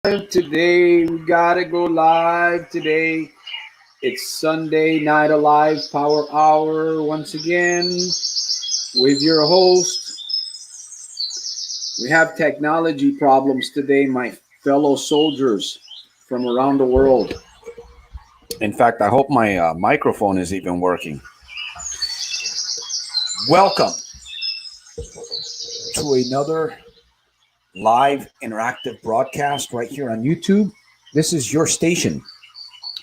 Today. We gotta go live today. It's Sunday Night Alive Power Hour once again with your host. We have technology problems today, my fellow soldiers from around the world. In fact, I hope my microphone is even working. Welcome to another live interactive broadcast right here on YouTube. This is your station.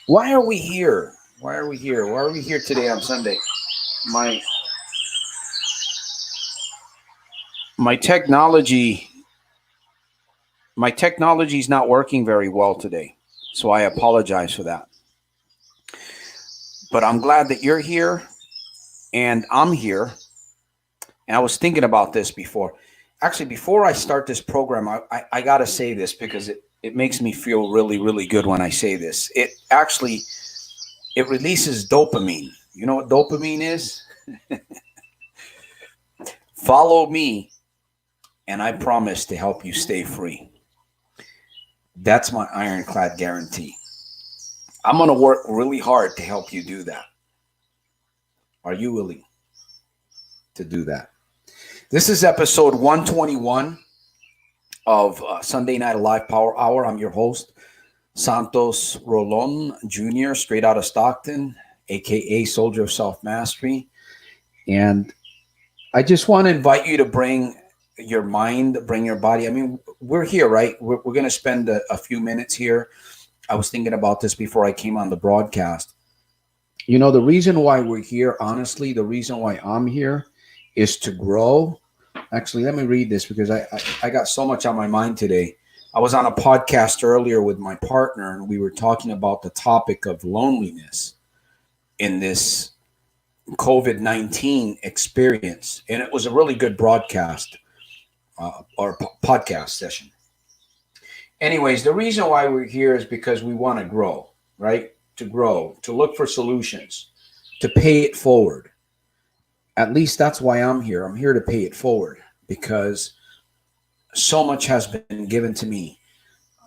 Why are we here? Why are we here? Why are we here today on Sunday? My my technology my technology is not working very well today. So I apologize for that. But I'm glad that you're here and I'm here. And I was thinking about this before. Actually, before I start this program, I got to say this because it makes me feel really, really good when I say this. It releases dopamine. You know what dopamine is? Follow me, and I promise to help you stay free. That's my ironclad guarantee. I'm going to work really hard to help you do that. Are you willing to do that? This is episode 121 of Sunday Night Alive Power Hour. I'm your host, Santos Rolon Jr., straight out of Stockton, aka Soldier of Self-Mastery. And I just want to invite you to bring your mind, bring your body. I mean, we're here, right? We're going to spend a few minutes here. I was thinking about this before I came on the broadcast. You know, the reason why we're here, honestly, the reason why I'm here is to grow. Actually, let me read this because I got so much on my mind today. I was on a podcast earlier with my partner, and we were talking about the topic of loneliness in this COVID-19 experience. And it was a really good broadcast or podcast session. Anyways, the reason why we're here is because we want to grow, right? To grow, to look for solutions, to pay it forward. At least that's why I'm here. I'm here to pay it forward because so much has been given to me.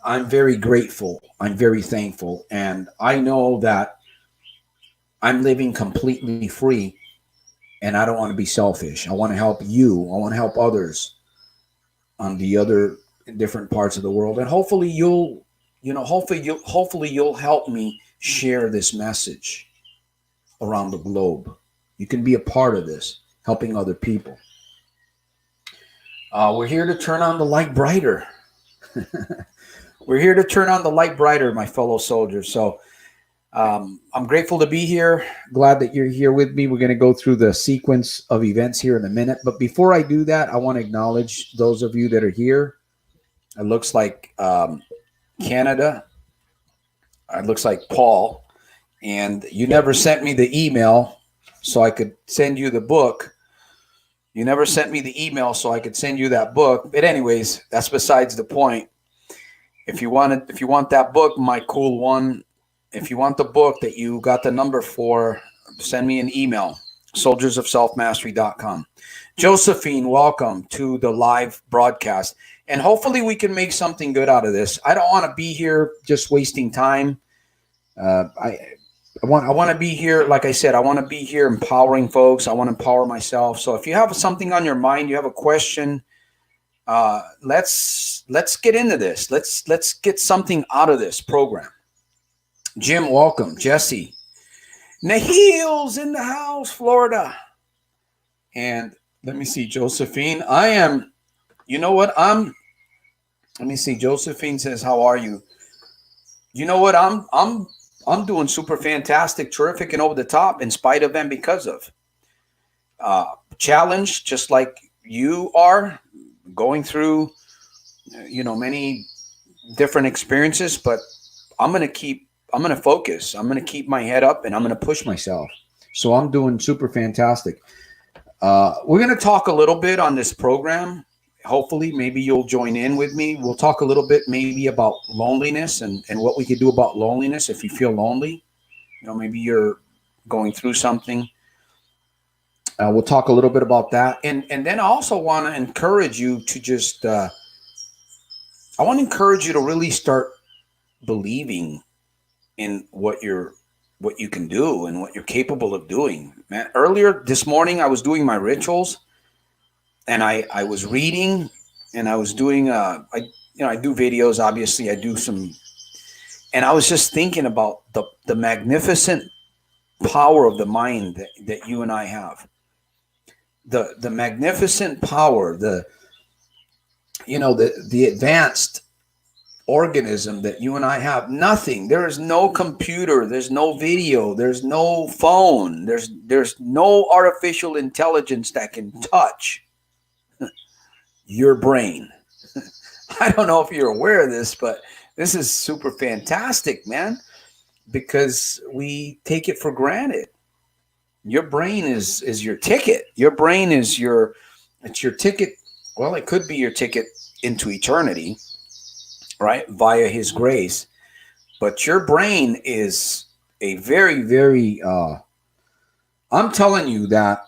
I'm very grateful. I'm very thankful. And I know that I'm living completely free and I don't want to be selfish. I want to help you. I want to help others on the other different parts of the world. And hopefully you'll help me share this message around the globe. You can be a part of this, helping other people. We're here to turn on the light brighter. We're here to turn on the light brighter, my fellow soldiers. So I'm grateful to be here. Glad that you're here with me. We're going to go through the sequence of events here in a minute. But before I do that, I want to acknowledge those of you that are here. It looks like Canada. It looks like Paul. And you never sent me the email so I could send you the book. You never sent me the email so I could send you that book. But anyways, that's besides the point. If you want that book, my cool one, if you want the book that you got the number for, send me an email, soldiersofselfmastery.com. Josephine, welcome to the live broadcast. And hopefully we can make something good out of this. I don't want to be here just wasting time. I want to be here, like I said, I want to be here empowering folks. I want to empower myself. So if you have something on your mind, you have a question, let's get into this. Let's get something out of this program. Jim, welcome. Jesse. Nahil's in the house, Florida. And let me see, Josephine. You know what? Let me see. Josephine says, how are you? You know what? I'm doing super fantastic, terrific, and over the top in spite of and because of. Challenged, just like you are, going through, many different experiences, but I'm going to focus. I'm going to keep my head up and I'm going to push myself. So I'm doing super fantastic. We're going to talk a little bit on this program. Hopefully, maybe you'll join in with me. We'll talk a little bit maybe about loneliness and what we could do about loneliness if you feel lonely. Maybe you're going through something. We'll talk a little bit about that. And then I also want to encourage you to just I want to encourage you to really start believing in what you can do and what you're capable of doing. Man, earlier this morning I was doing my rituals, and I was reading, and I was doing I do videos, obviously I do some, and I was just thinking about the magnificent power of the mind that you and I have. The magnificent power, the advanced organism that you and I have. Nothing. There is no computer, there's no video, there's no phone, there's no artificial intelligence that can touch your brain. I don't know if you're aware of this, but this is super fantastic, man, because we take it for granted. Your brain is your ticket. Your brain is it's your ticket. Well, it could be your ticket into eternity, right? Via his grace. But your brain is a very, very, I'm telling you that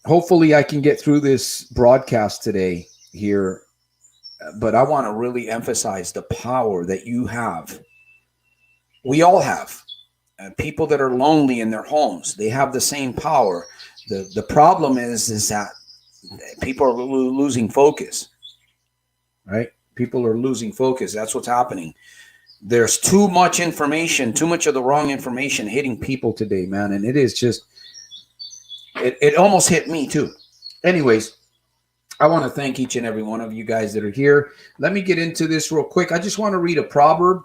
hopefully I can get through this broadcast today here, but I want to really emphasize the power that you have. We all have. People that are lonely in their homes, they have the same power. The problem is that people are losing focus, right? People are losing focus. That's what's happening. There's too much information, too much of the wrong information hitting people today, man. And it is just, it almost hit me too. Anyways, I want to thank each and every one of you guys that are here. Let me get into this real quick. I just want to read a proverb.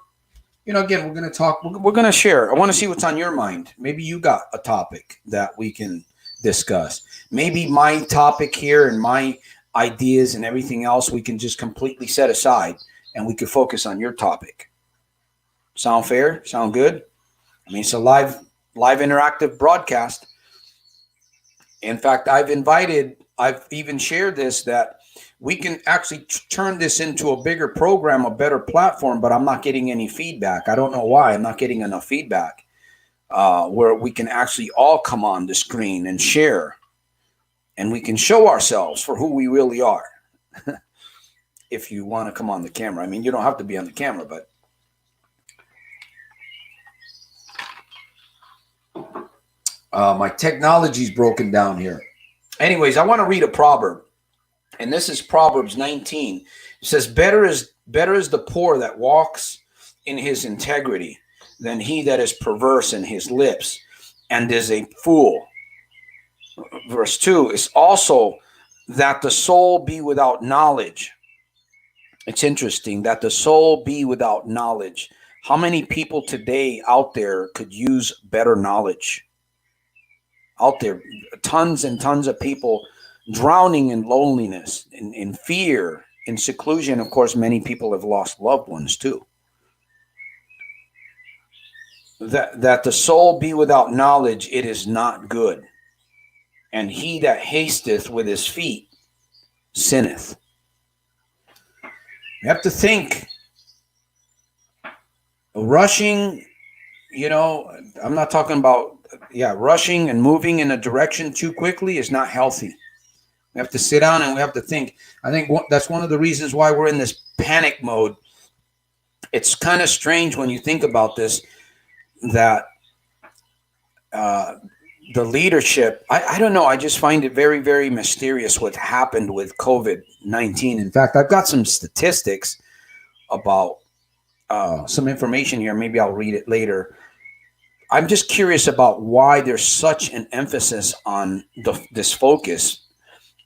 Again, we're going to talk, we're going to share. I want to see what's on your mind. Maybe you got a topic that we can discuss. Maybe my topic here and my ideas and everything else we can just completely set aside, and we could focus on your topic. Sound fair? Sound good? I mean, it's a live interactive broadcast. In fact, I've even shared this, that we can actually turn this into a bigger program, a better platform, but I'm not getting any feedback. I don't know why. I'm not getting enough feedback where we can actually all come on the screen and share, and we can show ourselves for who we really are. If you want to come on the camera. I mean, you don't have to be on the camera, but my technology's broken down here. Anyways, I want to read a proverb. And this is Proverbs 19. It says, better is the poor that walks in his integrity than he that is perverse in his lips and is a fool. Verse 2 is also that the soul be without knowledge. It's interesting that the soul be without knowledge. How many people today out there could use better knowledge? Out there, tons and tons of people drowning in loneliness, in fear, in seclusion. Of course, many people have lost loved ones too. That the soul be without knowledge, it is not good. And he that hasteth with his feet sinneth. You have to think. Rushing, I'm not talking about, rushing and moving in a direction too quickly is not healthy. We have to sit down and we have to think. I think that's one of the reasons why we're in this panic mode. It's kind of strange when you think about this, that the leadership, I don't know, I just find it very, very mysterious what happened with COVID-19. In fact, I've got some statistics about some information here. Maybe I'll read it later. I'm just curious about why there's such an emphasis on this focus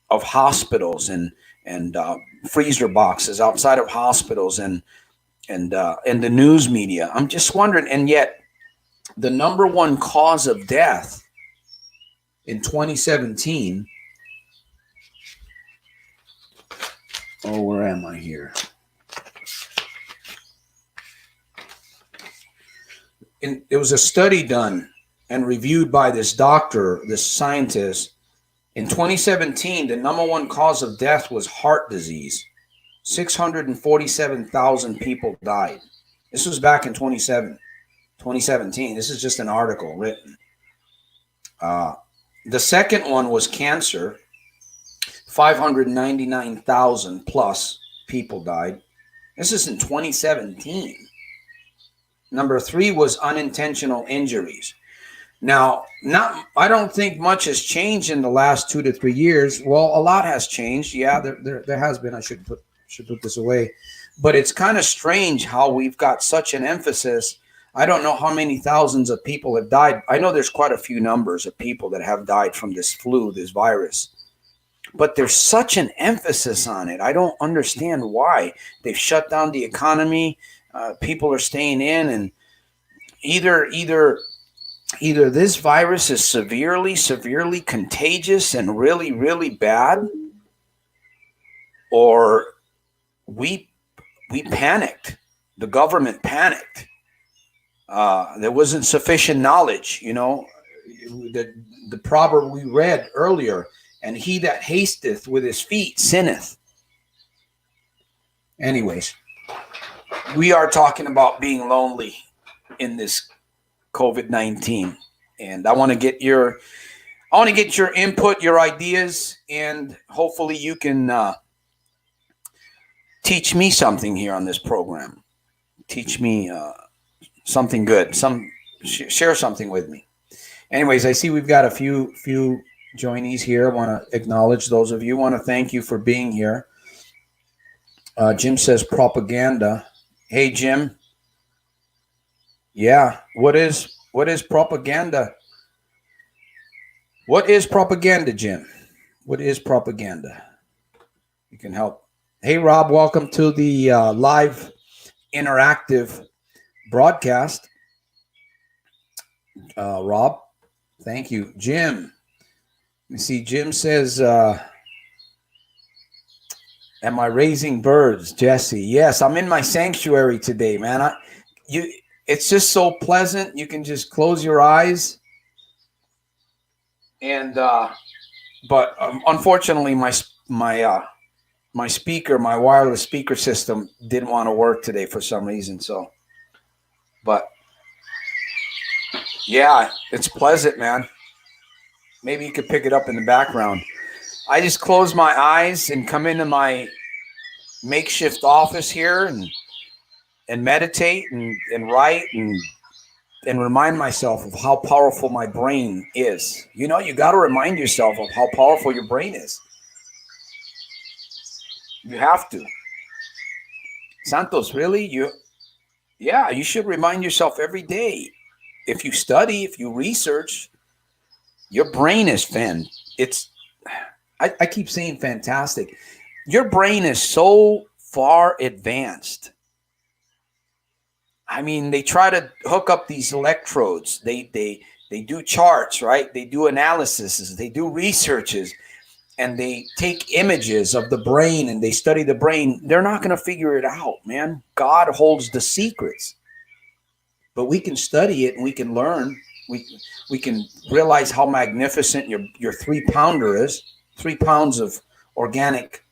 of hospitals and freezer boxes outside of hospitals and the news media. I'm just wondering, and yet the number one cause of death in 2017. Oh, where am I here? And it was a study done and reviewed by this doctor, this scientist. In 2017, the number one cause of death was heart disease. 647,000 people died. This was back in 2017. This is just an article written. The second one was cancer. 599,000 plus people died. This is in 2017. Number 3 was unintentional injuries. Now, I don't think much has changed in the last 2 to 3 years. Well, a lot has changed. Yeah, there has been. I should put this away. But it's kind of strange how we've got such an emphasis. I don't know how many thousands of people have died. I know there's quite a few numbers of people that have died from this flu, this virus. But there's such an emphasis on it. I don't understand why. They've shut down the economy. People are staying in, and either this virus is severely contagious and really, really bad, or we panicked. The government panicked. There wasn't sufficient knowledge. You know, the proverb we read earlier, and he that hasteth with his feet sinneth. Anyways, we are talking about being lonely in this COVID-19, and I want to get your input, your ideas, and hopefully you can teach me something here on this program. Teach me something good. Share something with me. Anyways, I see we've got a few joinees here. I want to acknowledge those of you. I want to thank you for being here. Jim says propaganda. Hey, Jim. Yeah, what is propaganda? What is propaganda, Jim? What is propaganda? You can help. Hey, Rob, welcome to the live interactive broadcast. Rob, thank you. Jim, you see, Jim says, am I raising birds, Jesse? Yes, I'm in my sanctuary today, man. It's just so pleasant. You can just close your eyes. And but unfortunately, my speaker, my wireless speaker system didn't want to work today for some reason. So, but yeah, it's pleasant, man. Maybe you could pick it up in the background. I just close my eyes and come into my makeshift office here and meditate and write and remind myself of how powerful my brain is. You know, you got to remind yourself of how powerful your brain is. You have to. Santos, really? You should remind yourself every day. If you study, if you research, your brain is I keep saying fantastic. Your brain is so far advanced. I mean, they try to hook up these electrodes. They do charts, right? They do analyses. They do researches, and they take images of the brain and they study the brain. They're not going to figure it out, man. God holds the secrets, but we can study it and we can learn. We can realize how magnificent your 3-pounder is. 3 pounds of organic,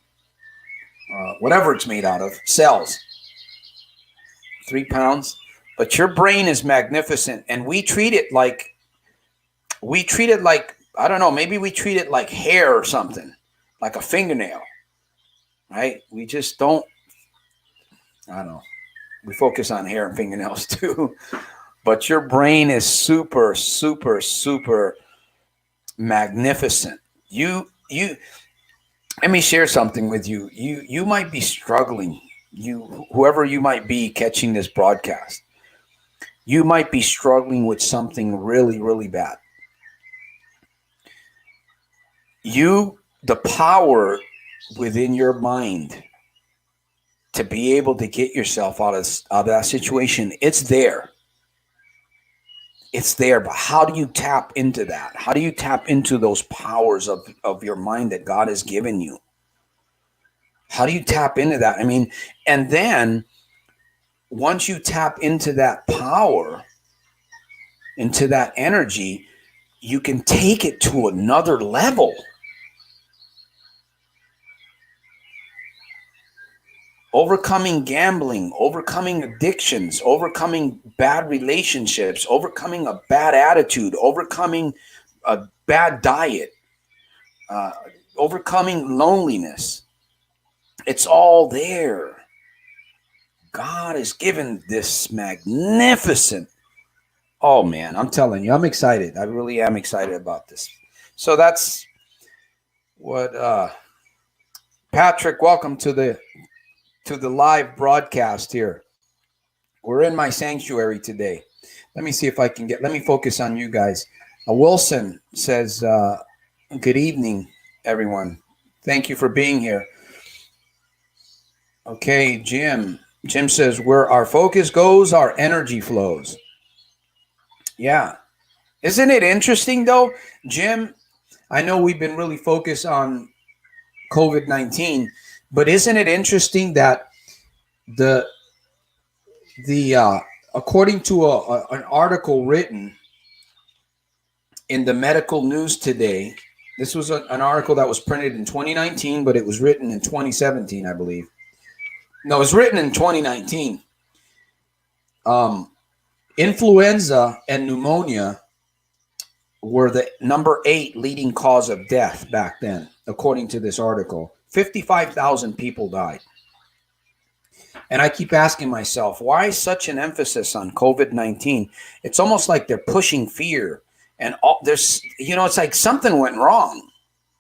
whatever it's made out of, cells. 3 pounds. But your brain is magnificent, and we treat it like, I don't know, maybe we treat it like hair or something, like a fingernail, right? We just don't, I don't know. We focus on hair and fingernails too. But your brain is super, super, super magnificent. Let me share something with you. You might be struggling. Whoever you might be catching this broadcast, you might be struggling with something really, really bad. The power within your mind to be able to get yourself out of that situation, it's there. It's there, but how do you tap into that? How do you tap into those powers of your mind that God has given you? How do you tap into that? I mean, and then once you tap into that power, into that energy, you can take it to another level. Overcoming gambling, overcoming addictions, overcoming bad relationships, overcoming a bad attitude, overcoming a bad diet, overcoming loneliness. It's all there. God has given this magnificent. Oh man, I'm telling you, I'm excited. I really am excited about this. So that's what Patrick, welcome to the live broadcast here. We're in my sanctuary today. Let me see if I can let me focus on you guys. Wilson says, good evening, everyone. Thank you for being here. Okay, Jim. Jim says, where our focus goes, our energy flows. Yeah. Isn't it interesting, though, Jim? I know we've been really focused on COVID-19, but isn't it interesting that the according to an article written in the medical news today, this was an article that was printed in 2019, but it was written in 2017, I believe. No, it was written in 2019. Influenza and pneumonia were the number 8 leading cause of death back then, according to this article. 55,000 people died. And I keep asking myself, why such an emphasis on COVID-19? It's almost like they're pushing fear. And there's, it's like something went wrong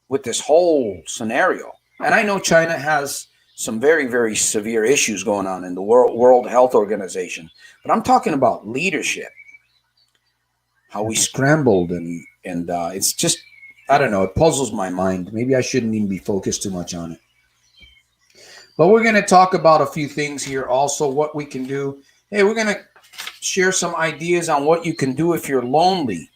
with this whole scenario. And I know China has some very, very severe issues going on in the World Health Organization. But I'm talking about leadership, how we scrambled. And it's just, I don't know, it puzzles my mind. Maybe I shouldn't even be focused too much on it. But we're going to talk about a few things here also, what we can do. Hey, we're going to share some ideas on what you can do if you're lonely.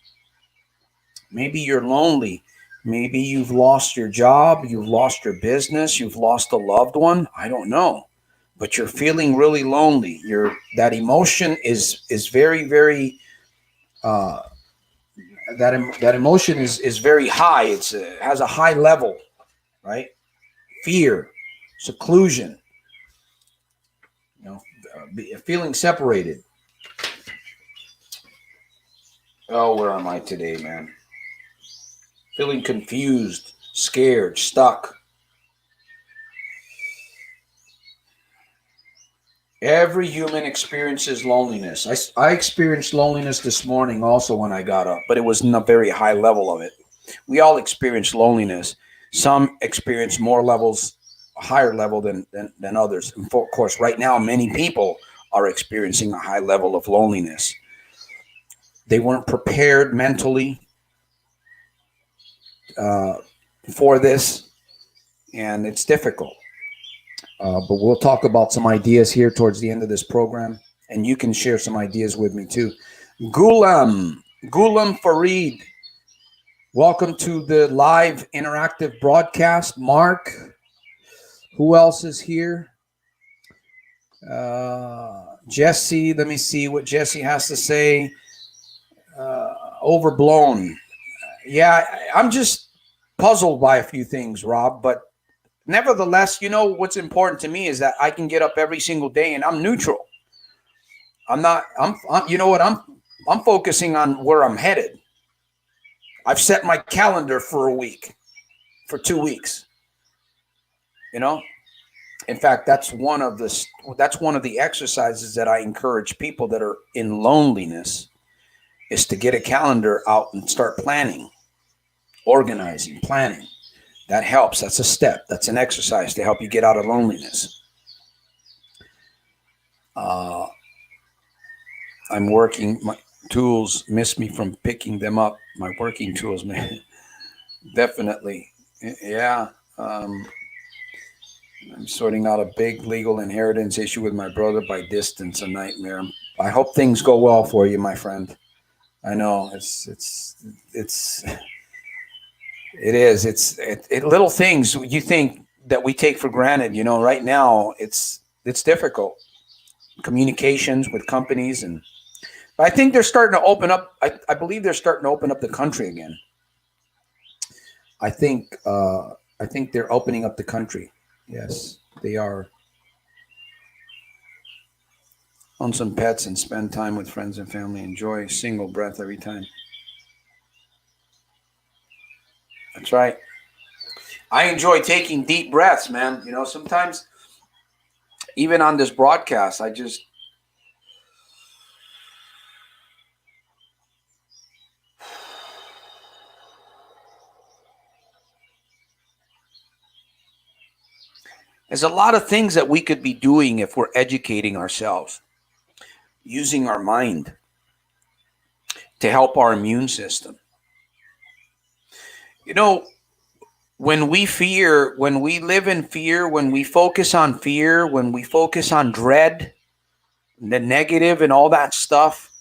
Maybe you're lonely. Maybe you've lost your job, you've lost your business, you've lost a loved one. I don't know. But you're feeling really lonely. That emotion is very, very that emotion is very high. It has a high level, right? Fear, seclusion, feeling separated. Oh, where am I today, man? Feeling confused, scared, stuck. Every human experiences loneliness. I experienced loneliness this morning also when I got up, but it was in a very high level of it. We all experience loneliness. Some experience more levels, a higher level than others. And of course, right now, many people are experiencing a high level of loneliness. They weren't prepared mentally for this, and it's difficult. But we'll talk about some ideas here towards the end of this program, and you can share some ideas with me too. Gulam Farid, welcome to the live interactive broadcast. Mark, who else is here? Jesse, let me see what Jesse has to say. Overblown. Yeah, I'm just puzzled by a few things, Rob, but nevertheless, what's important to me is that I can get up every single day and I'm neutral. I'm focusing on where I'm headed. I've set my calendar for a week, for 2 weeks. In fact, that's one of the exercises that I encourage people that are in loneliness is to get a calendar out and start planning, organizing, planning. That helps. That's a step. That's an exercise to help you get out of loneliness. I'm working. My tools miss me from picking them up. My working tools, man. Definitely. Yeah. I'm sorting out a big legal inheritance issue with my brother by distance, a nightmare. I hope things go well for you, my friend. I know it is. It's little things you think that we take for granted. Right now it's difficult. Communications with companies, and I think they're starting to open up. I believe they're starting to open up the country again. I think they're opening up the country. Yes, they are. Own some pets and spend time with friends and family. Enjoy a single breath every time. That's right. I enjoy taking deep breaths, man. Sometimes even on this broadcast, there's a lot of things that we could be doing if we're educating ourselves, using our mind to help our immune system. You know, when we fear, when we live in fear, when we focus on fear, when we focus on dread, the negative and all that stuff,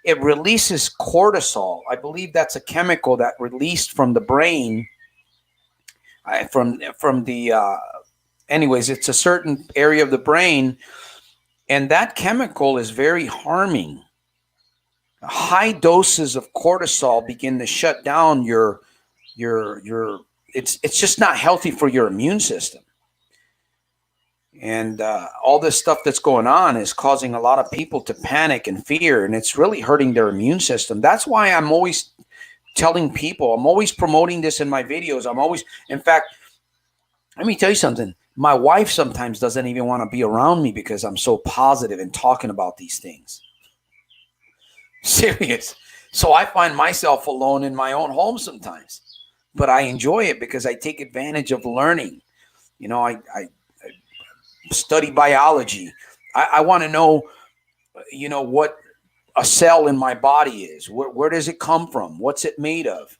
it releases cortisol. I believe that's a chemical that released from the brain, from the anyways, it's a certain area of the brain, and that chemical is very harming. High doses of cortisol begin to shut down your it's just not healthy for your immune system. And all this stuff that's going on is causing a lot of people to panic and fear, and it's really hurting their immune system. That's why I'm always telling people, I'm always promoting this in my videos. In fact, let me tell you something. My wife sometimes doesn't even want to be around me because I'm so positive and talking about these things. Serious. So I find myself alone in my own home sometimes, but I enjoy it because I take advantage of learning. You know, I study biology. I want to know, you know, what a cell in my body is. Where does it come from? What's it made of?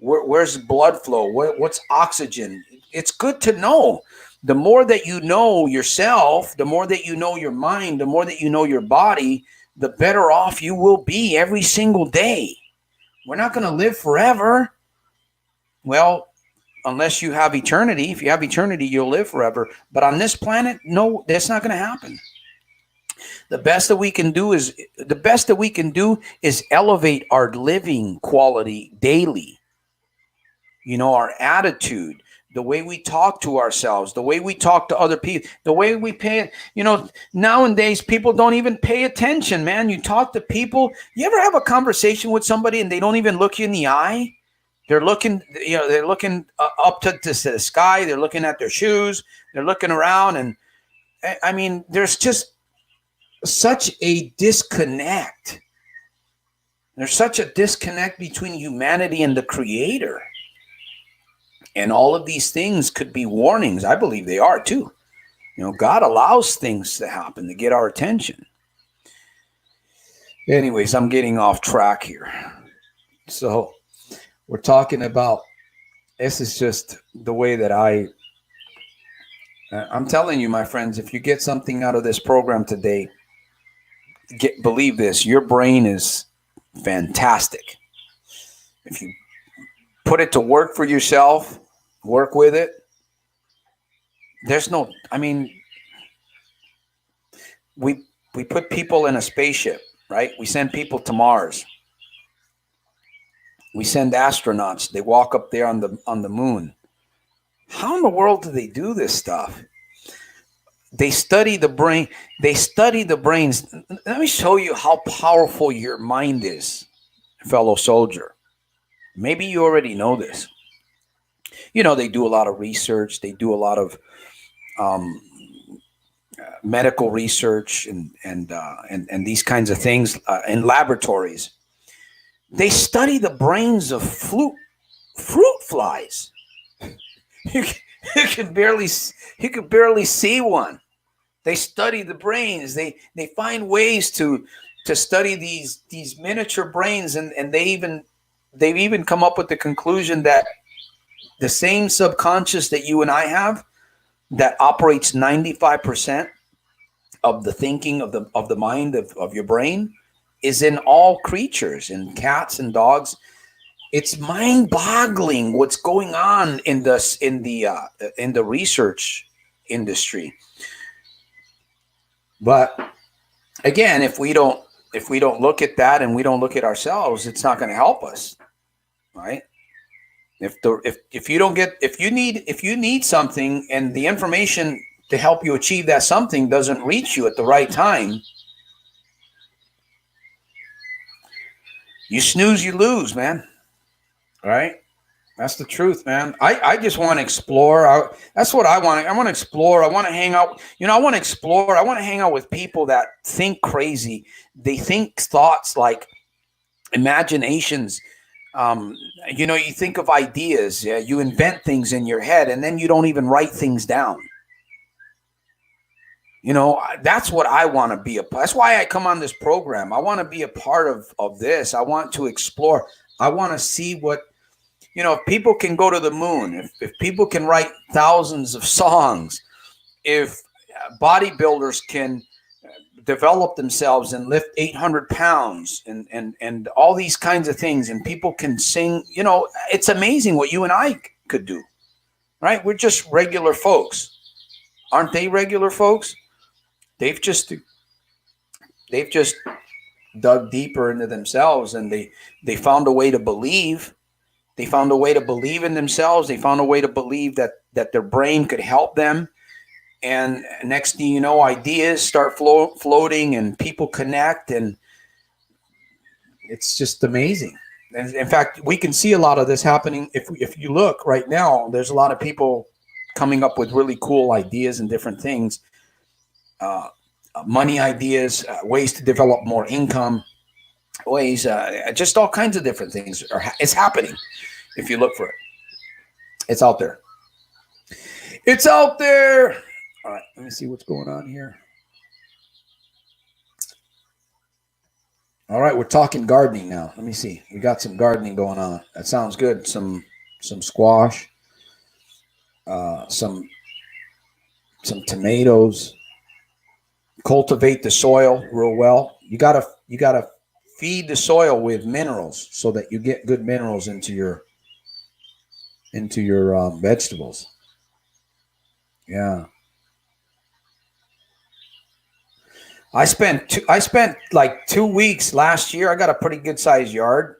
Where's blood flow? What's oxygen? It's good to know. The more that you know yourself, the more that you know your mind, the more that you know your body, the better off you will be every single day. We're not going to live forever. Well, unless you have eternity. If you have eternity, you'll live forever. But on this planet, no, that's not going to happen. The best that we can do is elevate our living quality daily. You know, our attitude, the way we talk to ourselves, the way we talk to other people, the way we pay. You know, nowadays people don't even pay attention, man. You talk to people. You ever have a conversation with somebody and they don't even look you in the eye? They're looking, you know, they're looking up to the sky. They're looking at their shoes. They're looking around. And I mean, there's just such a disconnect. There's such a disconnect between humanity and the Creator. And all of these things could be warnings. I believe they are too. You know, God allows things to happen to get our attention. Anyways, I'm getting off track here. So we're talking about, this is just the way that I'm telling you, my friends, if you get something out of this program today, believe this, your brain is fantastic. If you put it to work for yourself, work with it, we put people in a spaceship, right? We send people to Mars. We send astronauts. They walk up there on the moon. How in the world do they do this stuff? They study the brain. They study the brains. Let me show you how powerful your mind is, fellow soldier. Maybe you already know this. You know, they do a lot of research. They do a lot of medical research and these kinds of things in laboratories. They study the brains of fruit flies. You could barely see one. They study the brains. They find ways to study these miniature brains, and they've even come up with the conclusion that the same subconscious that you and I have, that operates 95% of the thinking of the mind of your brain, is in all creatures, in cats and dogs. It's mind-boggling what's going on in the research industry. But again, if we don't look at that and we don't look at ourselves, it's not going to help us, right? If you need something and the information to help you achieve that something doesn't reach you at the right time, you snooze, you lose, man. All right? That's the truth, man. I just want to explore. That's what I want. I want to explore. I want to hang out. I want to explore. I want to hang out with people that think crazy. They think thoughts like imaginations. You think of ideas. Yeah, you invent things in your head, and then you don't even write things down. That's what I want to be that's why I come on this program. I want to be a part of this. I want to explore. I want to see what, if people can go to the moon, if people can write thousands of songs, if bodybuilders can develop themselves and lift 800 pounds and all these kinds of things, and people can sing, it's amazing what you and I could do, right? We're just regular folks. Aren't they regular folks? They've just dug deeper into themselves, and they found a way to believe. They found a way to believe in themselves. They found a way to believe that their brain could help them. And next thing you know, ideas start floating, and people connect, and it's just amazing. And in fact, we can see a lot of this happening. If you look right now, there's a lot of people coming up with really cool ideas and different things. Money ideas, ways to develop more income, ways, just all kinds of different things. It's happening if you look for it. It's out there. It's out there. All right, let me see what's going on here. All right, we're talking gardening now. Let me see. We got some gardening going on. That sounds good. Some squash, some tomatoes. Cultivate the soil real well. You gotta feed the soil with minerals so that you get good minerals into your vegetables. Yeah. I spent like 2 weeks last year. I got a pretty good sized yard.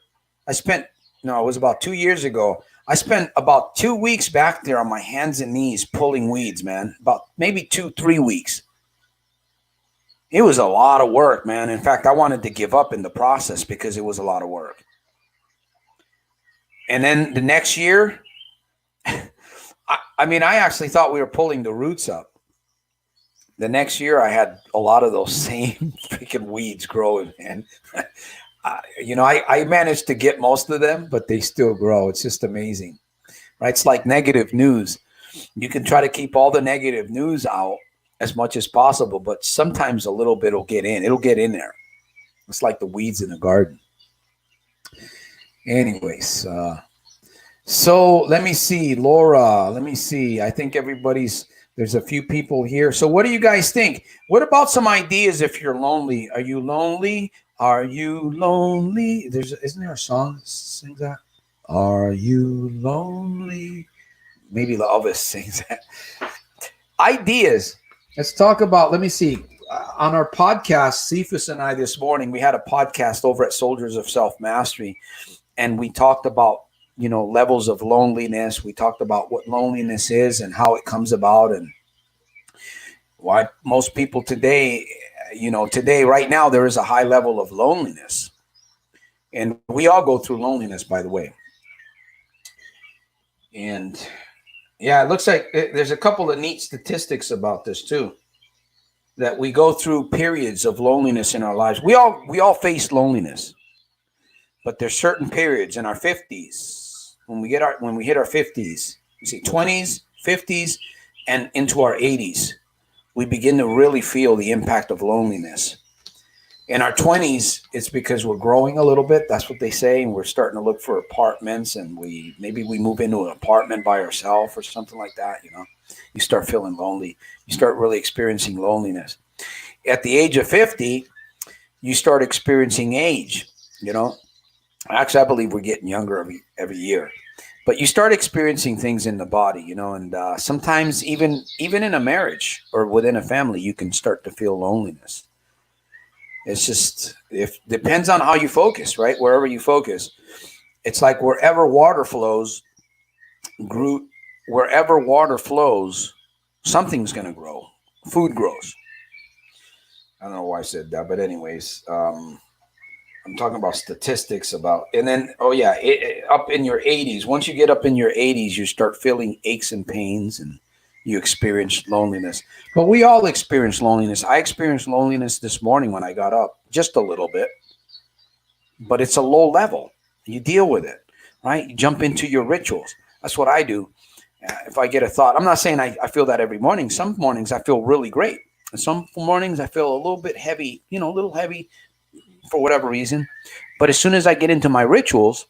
It was about 2 years ago. I spent about 2 weeks back there on my hands and knees pulling weeds, man. About maybe 2-3 weeks. It was a lot of work, man. In fact, I wanted to give up in the process because it was a lot of work. And then the next year, I actually thought we were pulling the roots up. The next year, I had a lot of those same freaking weeds growing, man. I managed to get most of them, but they still grow. It's just amazing, right? It's like negative news. You can try to keep all the negative news out as much as possible, but sometimes a little bit will get in. It'll get in there. It's like the weeds in the garden. Anyways, so let me see, Laura. Let me see. I think there's a few people here. So what do you guys think? What about some ideas if you're lonely? Are you lonely? Are you lonely? Isn't there a song that sings that? Are you lonely? Maybe Elvis sings that. Ideas. Let's talk about, let me see. On our podcast, Cephas and I this morning, we had a podcast over at Soldiers of Self-Mastery, and we talked about, levels of loneliness. We talked about what loneliness is and how it comes about, and why most people today, right now, there is a high level of loneliness. And we all go through loneliness, by the way. And yeah, it looks like there's a couple of neat statistics about this too, that we go through periods of loneliness in our lives. We all face loneliness, but there's certain periods in our 50s when we hit our 50s, you see 20s, 50s, and into our 80s, we begin to really feel the impact of loneliness. In our 20s, it's because we're growing a little bit. That's what they say. And we're starting to look for apartments, and maybe we move into an apartment by ourselves or something like that. You start feeling lonely. You start really experiencing loneliness. At the age of 50, you start experiencing age. Actually, I believe we're getting younger every year. But you start experiencing things in the body, and sometimes even in a marriage or within a family, you can start to feel loneliness. It's just, depends on how you focus, right? Wherever you focus, it's like wherever water flows, something's going to grow. Food grows. I don't know why I said that, but anyways, I'm talking about statistics about, and then, oh yeah, up in your 80s. Once you get up in your 80s, you start feeling aches and pains, and you experience loneliness. But we all experience loneliness. I experienced loneliness this morning when I got up, just a little bit, but it's a low level. You deal with it, right? You jump into your rituals. That's what I do. If I get a thought, I'm not saying I feel that every morning. Some mornings I feel really great. And some mornings I feel a little bit heavy, a little heavy for whatever reason. But as soon as I get into my rituals,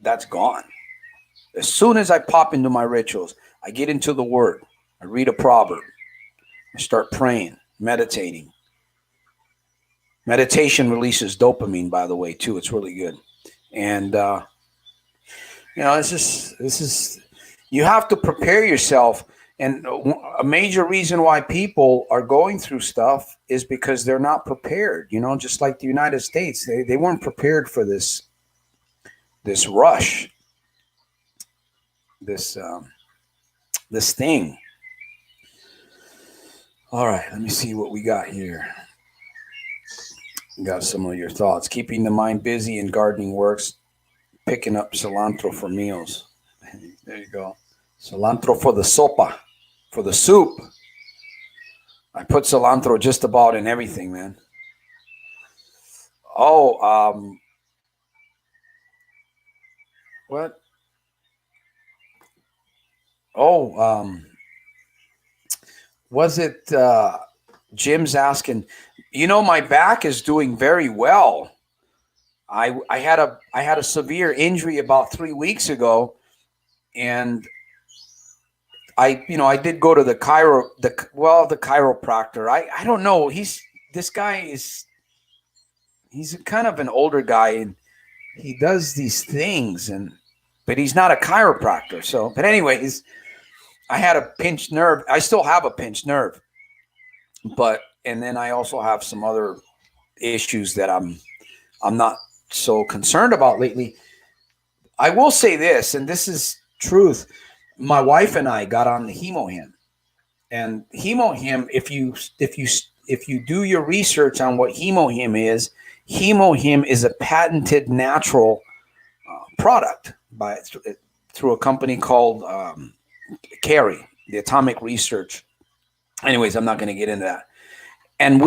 that's gone. As soon as I pop into my rituals, I get into the word. I read a proverb. I start praying, meditating. Meditation releases dopamine, by the way, too. It's really good. And, this is, you have to prepare yourself. And a major reason why people are going through stuff is because they're not prepared. Just like the United States, they weren't prepared for this rush, this thing. All right, let me see what we got here. Got some of your thoughts. Keeping the mind busy in gardening works. Picking up cilantro for meals. There you go. Cilantro for the sopa, for the soup. I put cilantro just about in everything, man. Oh, what? Oh, was it Jim's asking? My back is doing very well. I had a severe injury about 3 weeks ago, and I did go to the chiropractor. I don't know. He's kind of an older guy, and he does these things, but he's not a chiropractor. So, but anyways, I had a pinched nerve. I still have a pinched nerve, and then I also have some other issues that I'm not so concerned about lately. I will say this, and this is truth. My wife and I got on the HemoHim, and HemoHim, if you do your research on what HemoHim is a patented natural product through a company called Carey, the Atomic Research. Anyways, I'm not going to get into that. And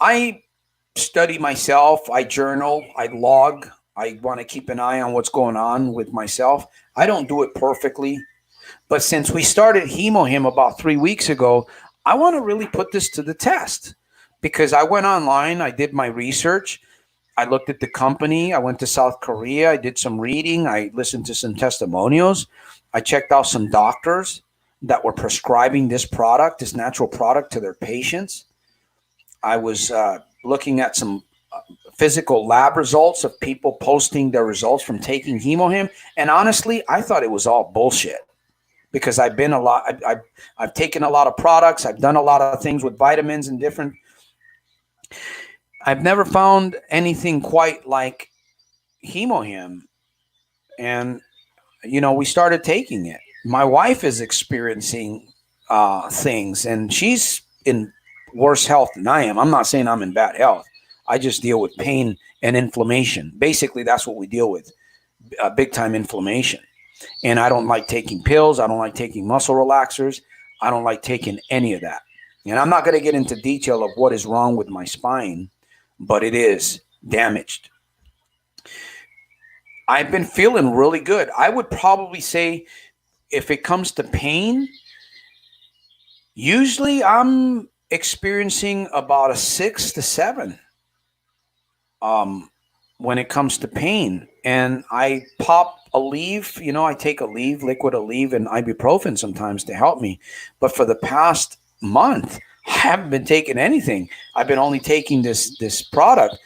I study myself. I journal. I log. I want to keep an eye on what's going on with myself. I don't do it perfectly. But since we started HemoHim about 3 weeks ago, I want to really put this to the test, because I went online. I did my research. I looked at the company. I went to South Korea. I did some reading. I listened to some testimonials. I checked out some doctors that were prescribing this product, this natural product, to their patients. I was looking at some physical lab results of people posting their results from taking HemoHim. And honestly, I thought it was all bullshit, because I've taken a lot of products. I've done a lot of things with vitamins and different. I've never found anything quite like HemoHim. And, we started taking it. My wife is experiencing things, and she's in worse health than I am. I'm not saying I'm in bad health. I just deal with pain and inflammation. Basically, that's what we deal with, big time inflammation. And I don't like taking pills. I don't like taking muscle relaxers. I don't like taking any of that. And I'm not going to get into detail of what is wrong with my spine, but it is damaged. I've been feeling really good. I would probably say, if it comes to pain, usually I'm experiencing about a 6 to 7 when it comes to pain. And I pop Aleve, I take Aleve, liquid Aleve, and ibuprofen sometimes to help me. But for the past month, I haven't been taking anything. I've been only taking this product.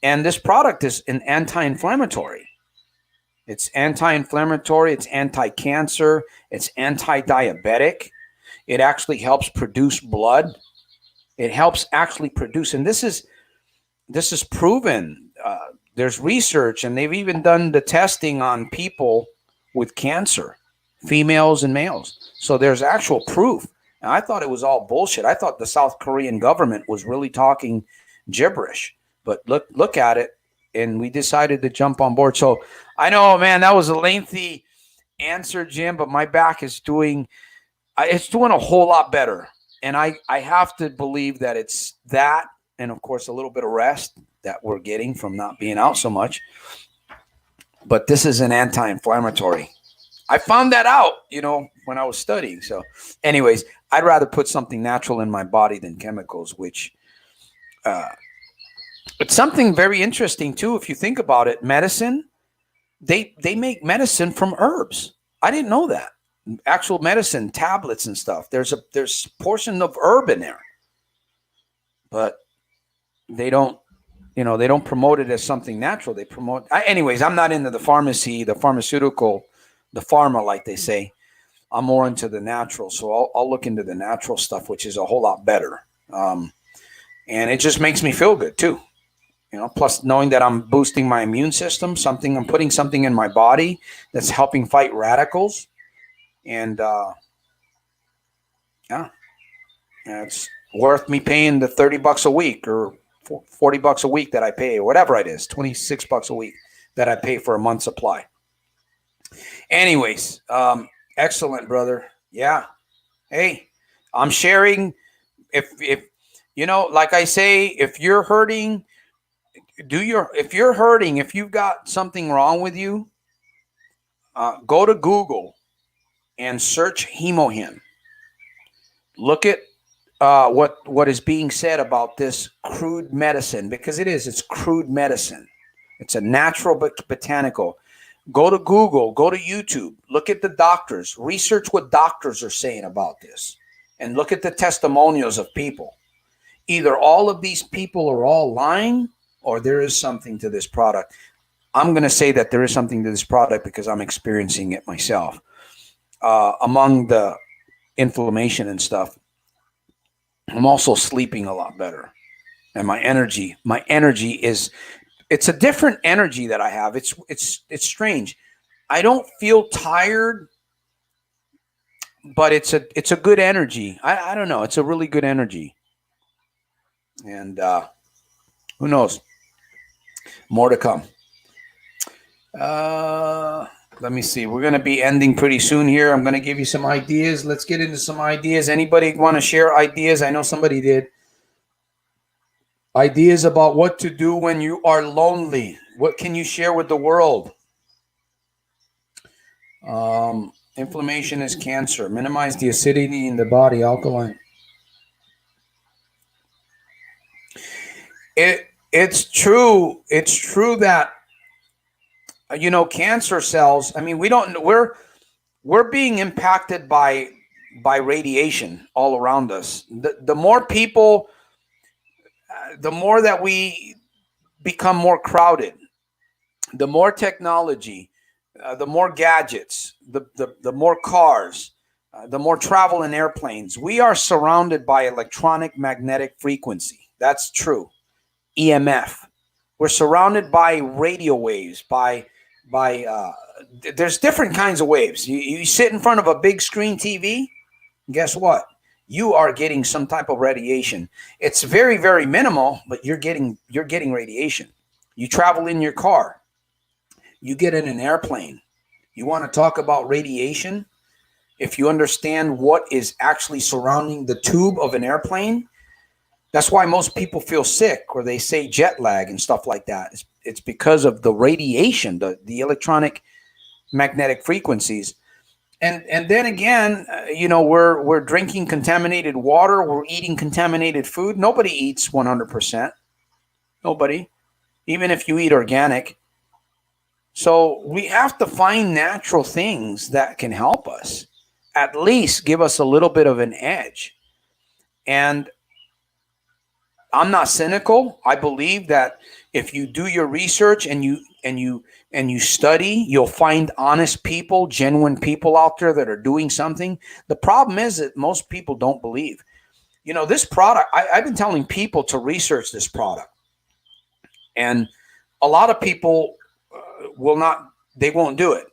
And this product is an anti-inflammatory. It's anti-inflammatory. It's anti-cancer. It's anti-diabetic. It actually helps produce blood. It helps actually produce, and this is proven. There's research, and they've even done the testing on people with cancer, females and males. So there's actual proof. And I thought it was all bullshit. I thought the South Korean government was really talking gibberish. But look at it, and we decided to jump on board. So I know, man, that was a lengthy answer, Jim, but my back is doing a whole lot better. And I have to believe that it's that, and of course a little bit of rest that we're getting from not being out so much. But this is an anti-inflammatory. I found that out, when I was studying. So anyways, I'd rather put something natural in my body than chemicals, which it's something very interesting too. If you think about it, medicine, they make medicine from herbs. I didn't know that. Actual medicine, tablets and stuff. There's a portion of herb in there, but they don't promote it as something natural. They promote. Anyways, I'm not into the pharmaceutical, the pharma, like they say. I'm more into the natural, so I'll look into the natural stuff, which is a whole lot better. And it just makes me feel good too. Plus knowing that I'm boosting my immune system, I'm putting something in my body that's helping fight radicals. And it's worth me paying the $30 a week or $40 a week that I pay, or whatever it is, $26 a week that I pay for a month's supply. Anyways, excellent, brother. Yeah. Hey, I'm sharing. If like I say, if you're hurting, if you've got something wrong with you, go to Google and search hemohin. Look at what is being said about this crude medicine, because it's crude medicine. It's a natural botanical. Go to Google, go to YouTube, look at the doctors, research what doctors are saying about this, and look at the testimonials of people. Either all of these people are all lying, or there is something to this product. I'm going to say that there is something to this product because I'm experiencing it myself. Among the inflammation and stuff, I'm also sleeping a lot better. And my energy is, it's a different energy that I have. It's strange. I don't feel tired, but it's a good energy. I don't know. It's a really good energy. And who knows? More to come. Let me see. We're going to be ending pretty soon here. I'm going to give you some ideas. Let's get into some ideas. Anybody want to share ideas? I know somebody did. Ideas about what to do when you are lonely. What can you share with the world? Inflammation is cancer. Minimize the acidity in the body. Alkaline. It's true. It's true that cancer cells. I mean, we're being impacted by radiation all around us. The more people, the more that we become more crowded, the more technology, the more gadgets, the more cars, the more travel in airplanes. We are surrounded by electronic magnetic frequency. That's true. EMF. We're surrounded by radio waves, there's different kinds of waves. You sit in front of a big screen TV, guess what? You are getting some type of radiation. It's very, very minimal, but you're getting radiation. You travel in your car. You get in an airplane. You want to talk about radiation? If you understand what is actually surrounding the tube of an airplane, that's why most people feel sick, or they say jet lag and stuff like that. It's because of the radiation, the electronic magnetic frequencies. And then again, we're drinking contaminated water. We're eating contaminated food. Nobody eats 100%. Nobody, even if you eat organic. So we have to find natural things that can help us, at least give us a little bit of an edge. And I'm not cynical. I believe that if you do your research and you study, you'll find honest people, genuine people out there that are doing something. The problem is that most people don't believe. This product, I've been telling people to research this product. And a lot of people they won't do it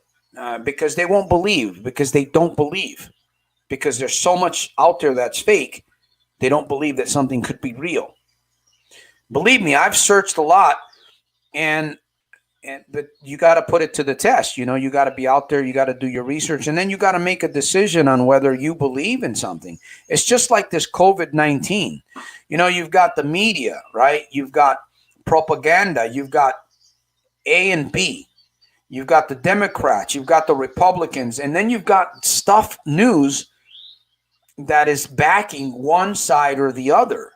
because they won't believe, because they don't believe, because there's so much out there that's fake. They don't believe that something could be real. Believe me, I've searched a lot, and but you got to put it to the test. You got to be out there. You got to do your research, and then you got to make a decision on whether you believe in something. It's just like this COVID-19. You've got the media, right? You've got propaganda. You've got A and B. You've got the Democrats. You've got the Republicans, and then you've got stuff news that is backing one side or the other.